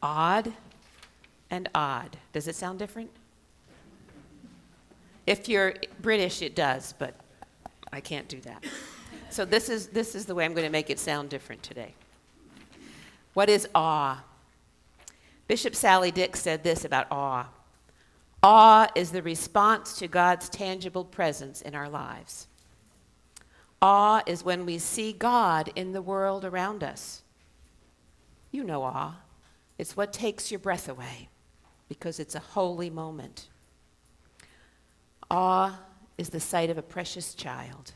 Odd and odd. Does it sound different? If you're British, it does, but I can't do that. So this is the way I'm going to make it sound different today. What is awe? Bishop Sally Dix said this about awe. Awe is the response to God's tangible presence in our lives. Awe is when we see God in the world around us. You know awe. It's what takes your breath away because it's a holy moment. Awe is the sight of a precious child.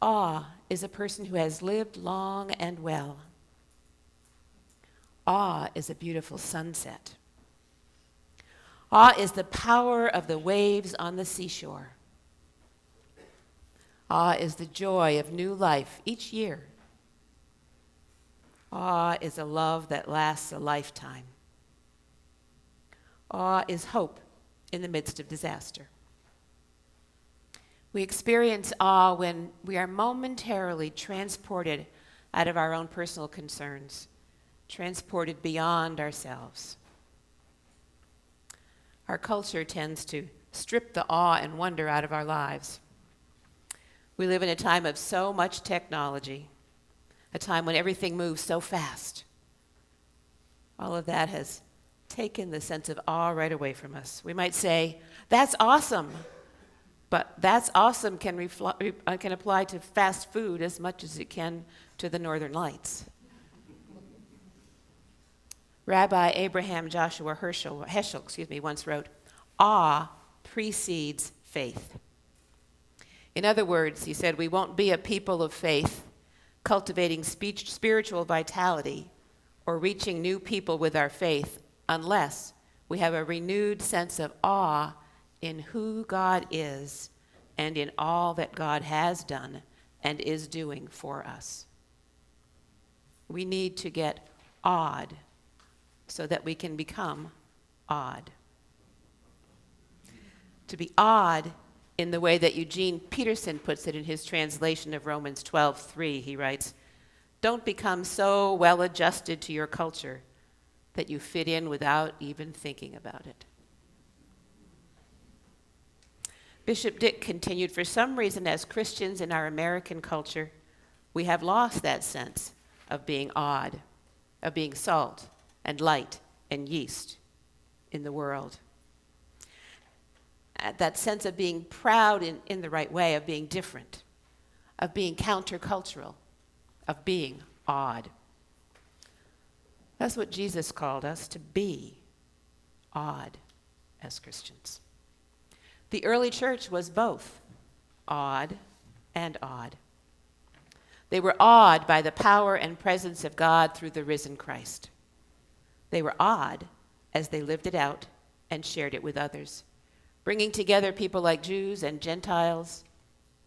Awe is a person who has lived long and well. Awe is a beautiful sunset. Awe is the power of the waves on the seashore. Awe is the joy of new life each year. Awe is a love that lasts a lifetime. Awe is hope in the midst of disaster. We experience awe when we are momentarily transported out of our own personal concerns, transported beyond ourselves. Our culture tends to strip the awe and wonder out of our lives. We live in a time of so much technology, a time when everything moves so fast. All of that has taken the sense of awe right away from us. We might say, that's awesome, but that's awesome can apply to fast food as much as it can to the Northern Lights. Rabbi Abraham Joshua Heschel, once wrote, awe precedes faith. In other words, he said, we won't be a people of faith cultivating spiritual vitality or reaching new people with our faith unless we have a renewed sense of awe in who God is and in all that God has done and is doing for us. We need to get awed so that we can become odd. To be odd in the way that Eugene Peterson puts it in his translation of Romans 12:3, he writes, don't become so well adjusted to your culture that you fit in without even thinking about it. Bishop Dick continued, for some reason as Christians in our American culture, we have lost that sense of being odd, of being salt and light and yeast in the world. That sense of being proud in the right way, of being different, of being countercultural, of being odd. That's what Jesus called us, to be odd as Christians. The early church was both odd and odd. They were awed by the power and presence of God through the risen Christ. They were odd as they lived it out and shared it with others, bringing together people like Jews and Gentiles,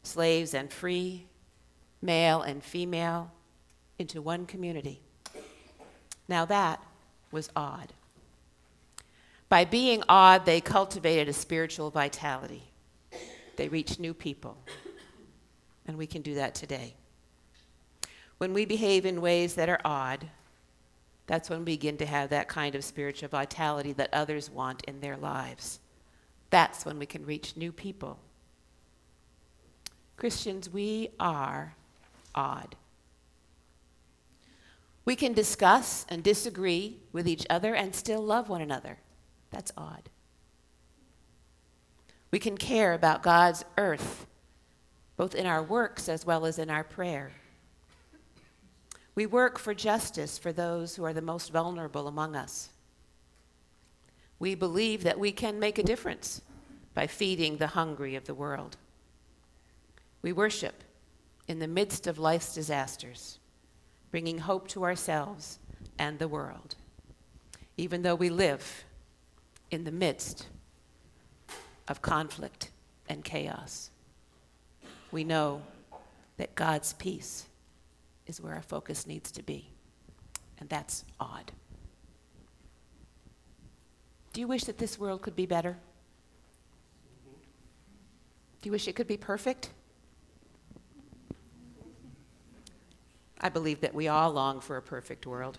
slaves and free, male and female, into one community. Now that was odd. By being odd, they cultivated a spiritual vitality. They reached new people. And we can do that today. When we behave in ways that are odd, that's when we begin to have that kind of spiritual vitality that others want in their lives. That's when we can reach new people. Christians, we are odd. We can discuss and disagree with each other and still love one another. That's odd. We can care about God's earth, both in our works as well as in our prayer. We work for justice for those who are the most vulnerable among us. We believe that we can make a difference by feeding the hungry of the world. We worship in the midst of life's disasters, bringing hope to ourselves and the world, even though we live in the midst of conflict and chaos. We know that God's peace is where our focus needs to be, and that's odd. Do you wish that this world could be better? Do you wish it could be perfect? I believe that we all long for a perfect world.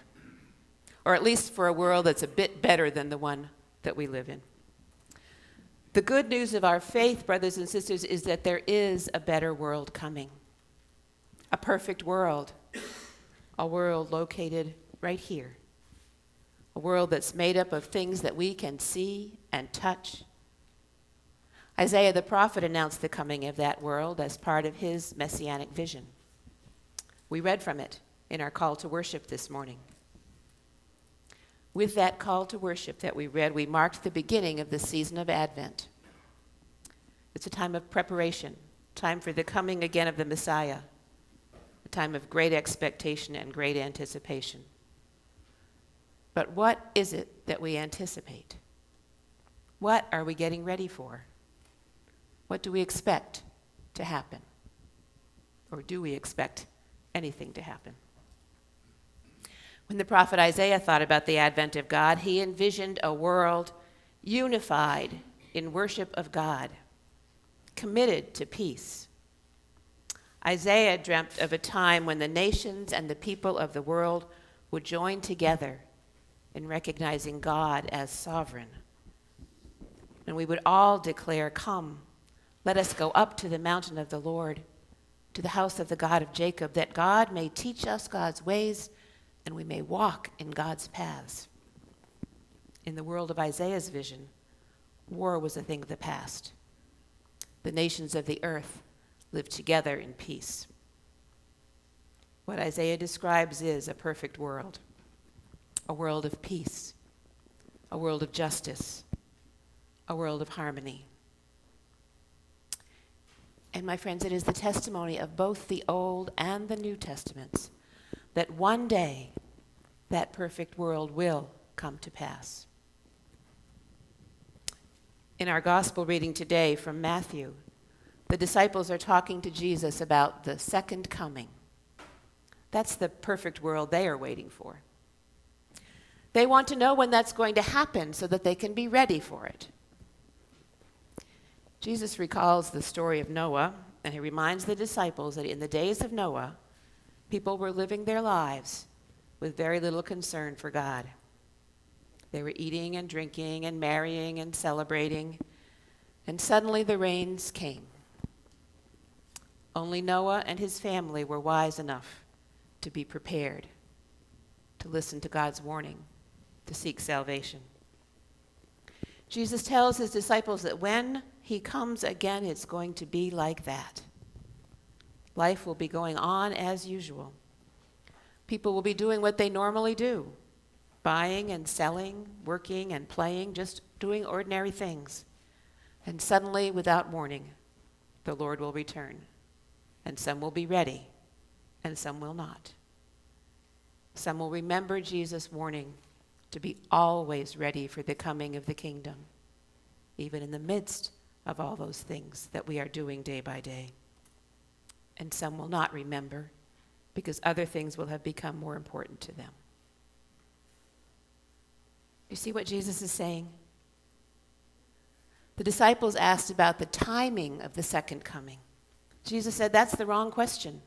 or at least for a world that's a bit better than the one that we live in. The good news of our faith, brothers and sisters, is that there is a better world coming. A perfect world. A world located right here. A world that's made up of things that we can see and touch. Isaiah the prophet announced the coming of that world as part of his messianic vision. We read from it in our call to worship this morning. With that call to worship that we read, we marked the beginning of the season of Advent. It's a time of preparation, time for the coming again of the Messiah, a time of great expectation and great anticipation. But what is it that we anticipate? What are we getting ready for? What do we expect to happen? Or do we expect anything to happen? When the prophet Isaiah thought about the advent of God, he envisioned a world unified in worship of God, committed to peace. Isaiah dreamt of a time when the nations and the people of the world would join together in recognizing God as sovereign. And we would all declare, "Come, let us go up to the mountain of the Lord, to the house of the God of Jacob, that God may teach us God's ways and we may walk in God's paths." In the world of Isaiah's vision, war was a thing of the past. The nations of the earth lived together in peace. What Isaiah describes is a perfect world, a world of peace, a world of justice, a world of harmony. And my friends, it is the testimony of both the Old and the New Testaments that one day that perfect world will come to pass. In our gospel reading today from Matthew, the disciples are talking to Jesus about the second coming. That's the perfect world they are waiting for. They want to know when that's going to happen so that they can be ready for it. Jesus recalls the story of Noah, and he reminds the disciples that in the days of Noah, people were living their lives with very little concern for God. They were eating and drinking and marrying and celebrating, and suddenly the rains came. Only Noah and his family were wise enough to be prepared, to listen to God's warning, to seek salvation. Jesus tells his disciples that when he comes again, it's going to be like that. Life will be going on as usual. People will be doing what they normally do, buying and selling, working and playing, just doing ordinary things. And suddenly, without warning, the Lord will return. And some will be ready, and some will not. Some will remember Jesus' warning to be always ready for the coming of the kingdom, even in the midst of all those things that we are doing day by day. And some will not remember because other things will have become more important to them. You see what Jesus is saying? The disciples asked about the timing of the second coming. Jesus said, that's the wrong question.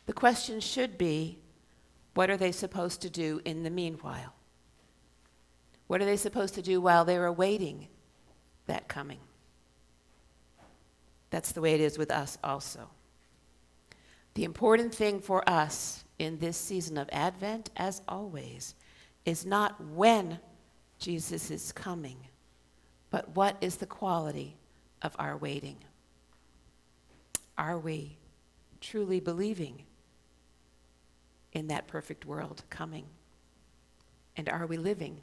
The question should be, what are they supposed to do in the meanwhile? What are they supposed to do while they're awaiting that coming? That's the way it is with us also. The important thing for us in this season of Advent, as always, is not when Jesus is coming, but what is the quality of our waiting? Are we truly believing in that perfect world coming? And are we living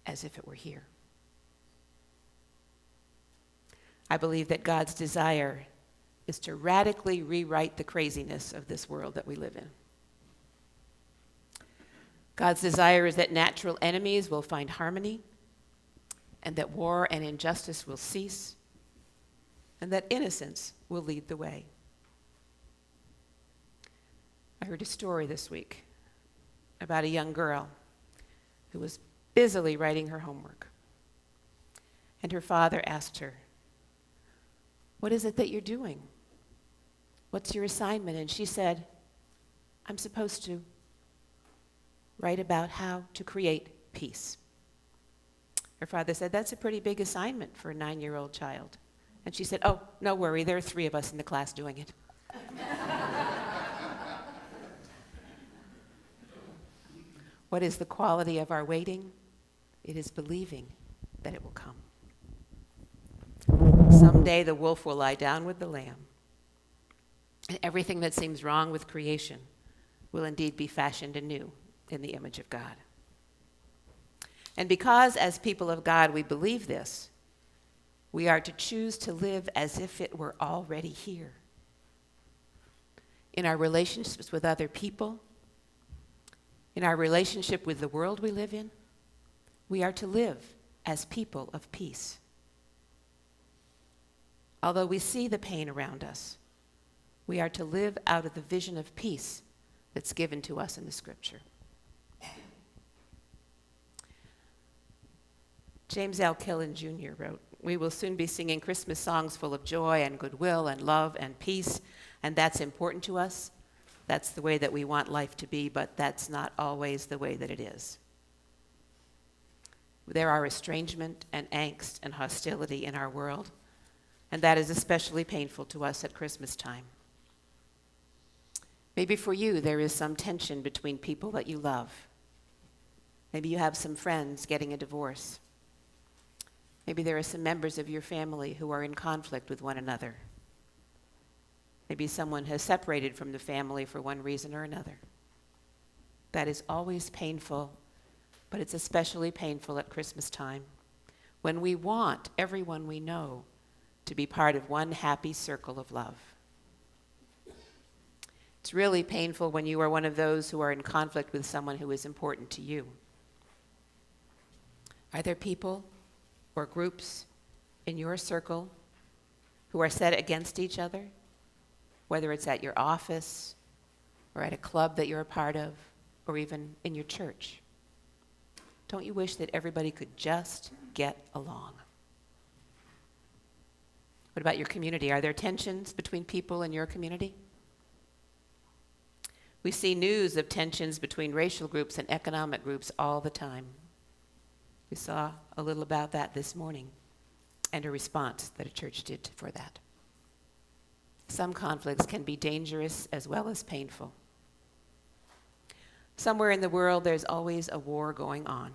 as if it were here? I believe that God's desire is to radically rewrite the craziness of this world that we live in. God's desire is that natural enemies will find harmony, and that war and injustice will cease, and that innocence will lead the way. I heard a story this week about a young girl who was busily writing her homework. And her father asked her, "What is it that you're doing? What's your assignment?" And she said, "I'm supposed to write about how to create peace. Her father said, "That's a pretty big assignment for a 9-year-old child." And she said, "Oh, no worry, there are 3 of us in the class doing it." What is the quality of our waiting? It is believing that it will come. Someday the wolf will lie down with the lamb, and everything that seems wrong with creation will indeed be fashioned anew in the image of God. And because as people of God we believe this, we are to choose to live as if it were already here. In our relationships with other people, in our relationship with the world we live in, we are to live as people of peace. Although we see the pain around us, we are to live out of the vision of peace that's given to us in the Scripture. James L. Killen Jr. wrote, "We will soon be singing Christmas songs full of joy and goodwill and love and peace, and that's important to us. That's the way that we want life to be, but that's not always the way that it is. There are estrangement and angst and hostility in our world, and that is especially painful to us at Christmas time. Maybe for you there is some tension between people that you love. Maybe you have some friends getting a divorce. Maybe there are some members of your family who are in conflict with one another. Maybe someone has separated from the family for one reason or another. That is always painful, but it's especially painful at Christmas time, when we want everyone we know to be part of one happy circle of love. It's really painful when you are one of those who are in conflict with someone who is important to you. Are there people or groups in your circle who are set against each other, whether it's at your office or at a club that you're a part of, or even in your church? Don't you wish that everybody could just get along? What about your community? Are there tensions between people in your community? We see news of tensions between racial groups and economic groups all the time. We saw a little about that this morning and a response that a church did for that. Some conflicts can be dangerous as well as painful. Somewhere in the world, there's always a war going on.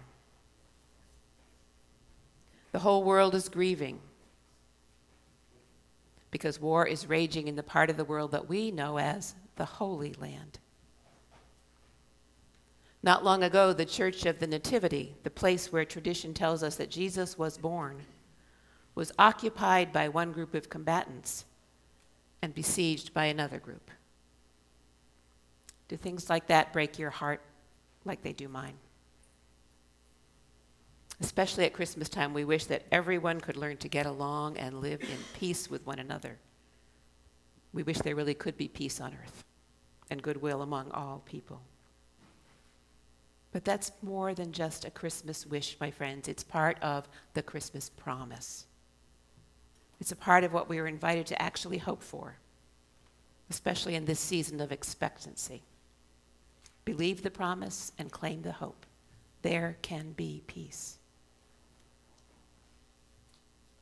The whole world is grieving because war is raging in the part of the world that we know as the Holy Land. Not long ago, the Church of the Nativity, the place where tradition tells us that Jesus was born, was occupied by one group of combatants and besieged by another group. Do things like that break your heart like they do mine? Especially at Christmas time, we wish that everyone could learn to get along and live in peace with one another. We wish there really could be peace on earth and goodwill among all people. But that's more than just a Christmas wish, my friends. It's part of the Christmas promise. It's a part of what we are invited to actually hope for, especially in this season of expectancy. Believe the promise and claim the hope. There can be peace.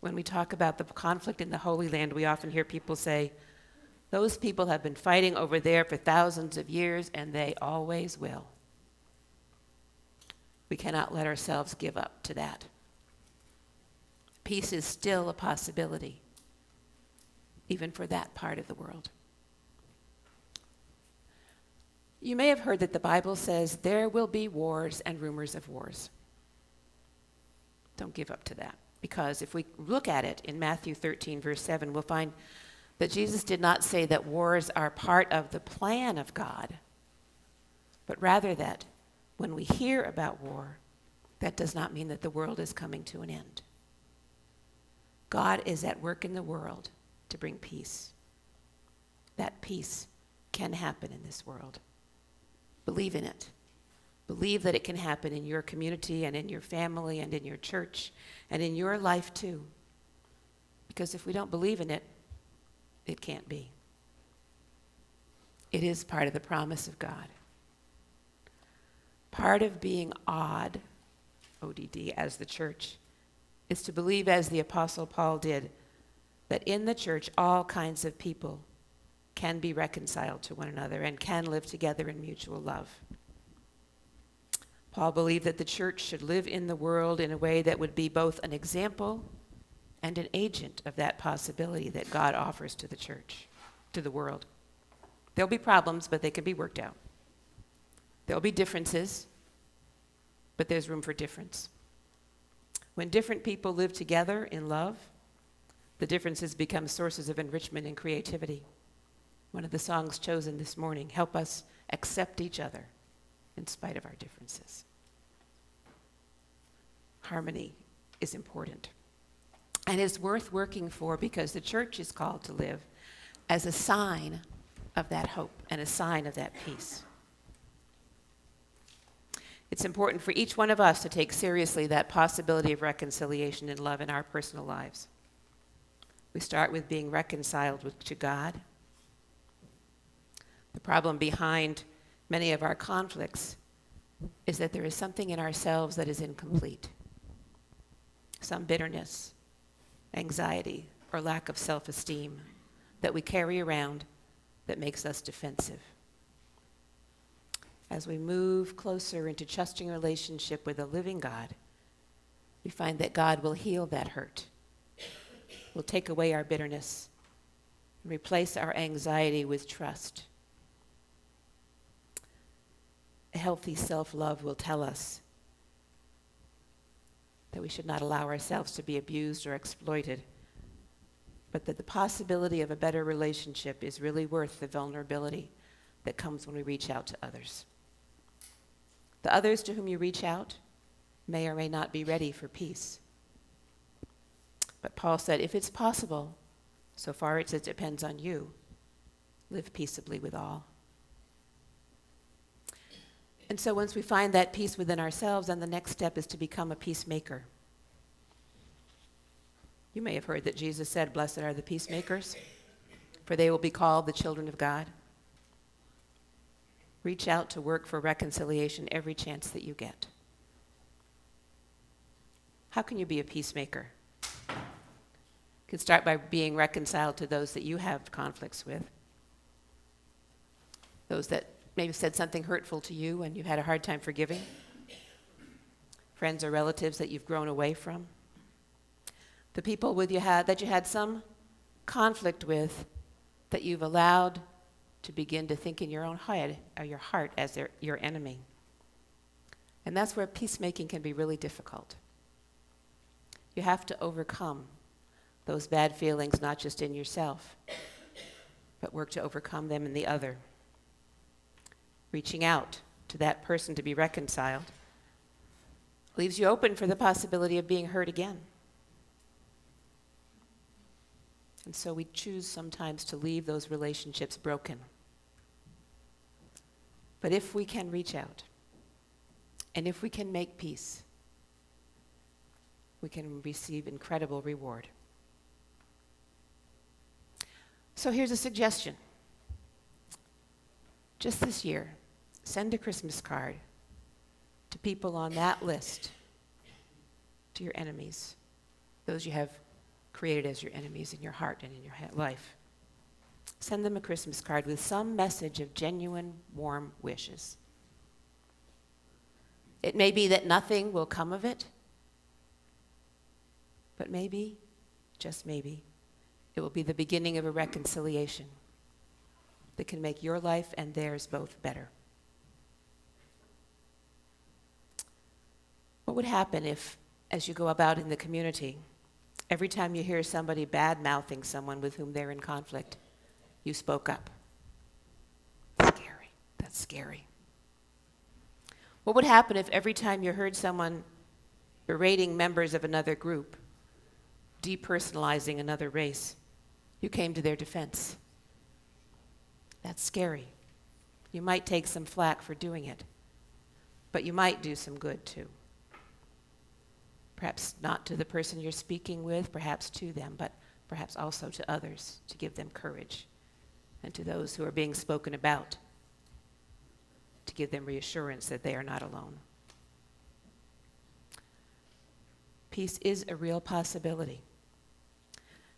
When we talk about the conflict in the Holy Land, we often hear people say, those people have been fighting over there for thousands of years, and they always will. We cannot let ourselves give up to that. Peace is still a possibility, even for that part of the world. You may have heard that the Bible says there will be wars and rumors of wars. Don't give up to that, because if we look at it in Matthew 13, verse 7, we'll find that Jesus did not say that wars are part of the plan of God, but rather that when we hear about war, that does not mean that the world is coming to an end. God is at work in the world to bring peace. That peace can happen in this world. Believe in it. Believe that it can happen in your community and in your family and in your church and in your life too. Because if we don't believe in it, it can't be. It is part of the promise of God. Part of being odd, ODD, as the church, is to believe, as the Apostle Paul did, that in the church all kinds of people can be reconciled to one another and can live together in mutual love. Paul believed that the church should live in the world in a way that would be both an example and an agent of that possibility that God offers to the church, to the world. There'll be problems, but they can be worked out. There'll be differences, but there's room for difference. When different people live together in love, the differences become sources of enrichment and creativity. One of the songs chosen this morning, help us accept each other in spite of our differences. Harmony is important and is worth working for because the church is called to live as a sign of that hope and a sign of that peace. It's important for each one of us to take seriously that possibility of reconciliation and love in our personal lives. We start with being reconciled to God. The problem behind many of our conflicts is that there is something in ourselves that is incomplete. Some bitterness, anxiety, or lack of self-esteem that we carry around that makes us defensive. As we move closer into trusting relationship with a living God, we find that God will heal that hurt, will take away our bitterness, and replace our anxiety with trust. A healthy self-love will tell us that we should not allow ourselves to be abused or exploited, but that the possibility of a better relationship is really worth the vulnerability that comes when we reach out to others. The others to whom you reach out may or may not be ready for peace. But Paul said, if it's possible, so far it depends on you, live peaceably with all. And so once we find that peace within ourselves, then the next step is to become a peacemaker. You may have heard that Jesus said, blessed are the peacemakers, for they will be called the children of God. Reach out to work for reconciliation every chance that you get. How can you be a peacemaker? You can start by being reconciled to those that you have conflicts with, those that maybe said something hurtful to you and you've had a hard time forgiving, friends or relatives that you've grown away from, the people that you had some conflict with that you've allowed to begin to think in your own head or your heart as your enemy. And that's where peacemaking can be really difficult. You have to overcome those bad feelings, not just in yourself, but work to overcome them in the other. Reaching out to that person to be reconciled leaves you open for the possibility of being hurt again. And so we choose sometimes to leave those relationships broken. But if we can reach out, and if we can make peace, we can receive incredible reward. So here's a suggestion. Just this year, send a Christmas card to people on that list, to your enemies, those you have created as your enemies in your heart and in your life. Send them a Christmas card with some message of genuine, warm wishes. It may be that nothing will come of it, but maybe, just maybe, it will be the beginning of a reconciliation that can make your life and theirs both better. What would happen if, as you go about in the community, every time you hear somebody bad-mouthing someone with whom they're in conflict, you spoke up? Scary. That's scary. What would happen if every time you heard someone berating members of another group, depersonalizing another race, you came to their defense? That's scary. You might take some flack for doing it, but you might do some good too. Perhaps not to the person you're speaking with, perhaps to them, but perhaps also to others, to give them courage, and to those who are being spoken about, to to give them reassurance that they are not alone. Peace is a real possibility.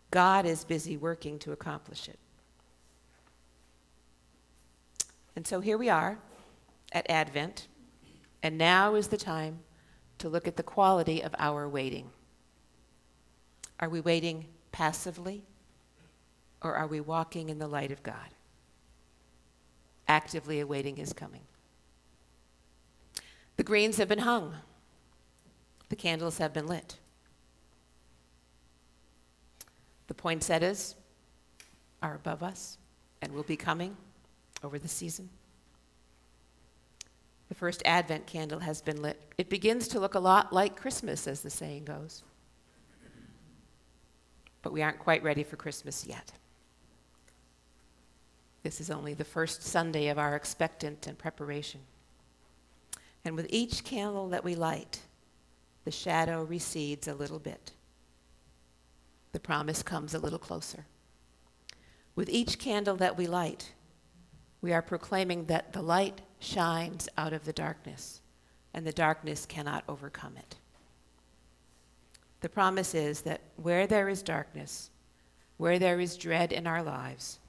God is busy working to accomplish it. And so here we are at Advent, and now is the time to look at the quality of our waiting. Are we waiting passively, or are we walking in the light of God, actively awaiting his coming? The greens have been hung. The candles have been lit. The poinsettias are above us and will be coming over the season. The first Advent candle has been lit. It begins to look a lot like Christmas, as the saying goes. But we aren't quite ready for Christmas yet. This is only the first Sunday of our expectant and preparation. And with each candle that we light, the shadow recedes a little bit. The promise comes a little closer. With each candle that we light, we are proclaiming that the light shines out of the darkness, and the darkness cannot overcome it. The promise is that where there is darkness, where there is dread in our lives,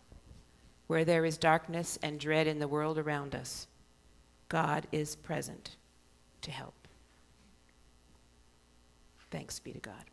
where there is darkness and dread in the world around us, God is present to help. Thanks be to God.